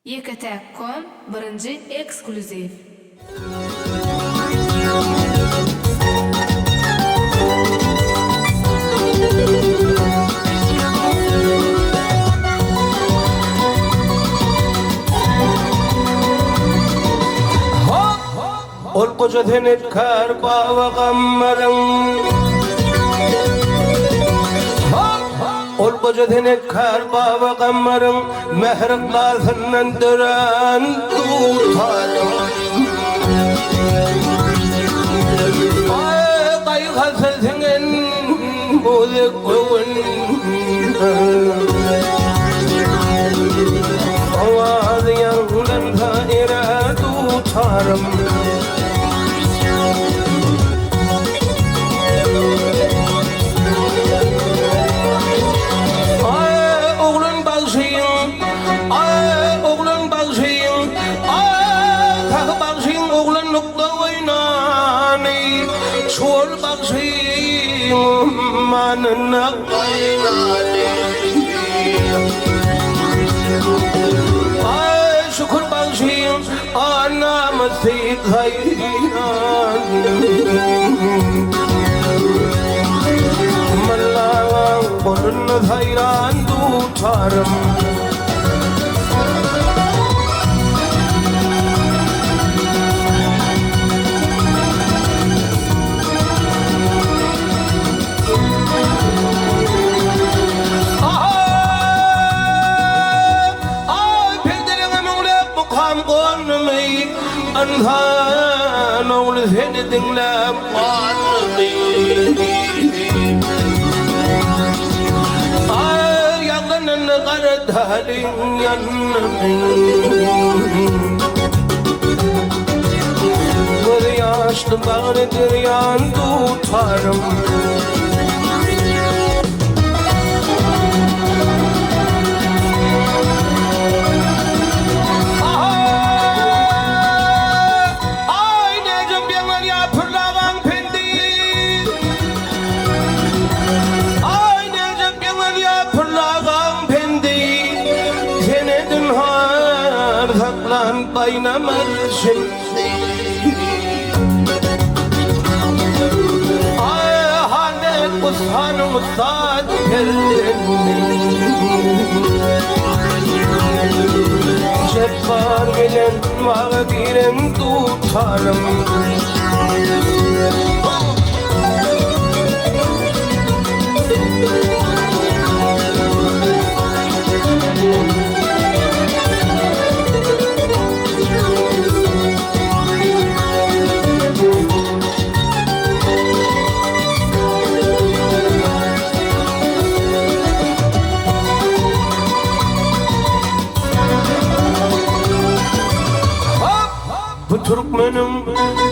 YKT.com birinci ekskluziv. Ol koca tenekkar bava gammarın Ol koca tenekkar bava gammarın mehriklasından dören Dutarym Ay kayık sesinin müzik kövün Avaz yandan saire Dutarym Şol bakşıyım manına Ay şükür bakşıyım anamı sikayran Malağın kolunu sayran Dutarym Anhan oğlu seni dinlem Ay yanını kara dalin yanını Göz yaşlı bağrıdır yan Dutarym Kaynamaz şimdi Ay hanet ushanım ustad kendini Cebbar gelen mağdirim Dutarym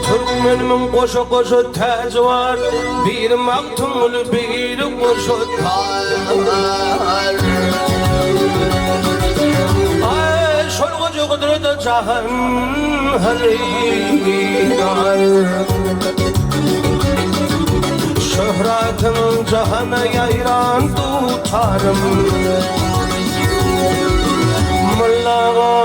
Türkmenimin koşa koşa tacı var Bir maktumul bir koşa tar Ay şol koca kudrete cahan hariyar Şöhretin cahana yayran Dutarym Mullağa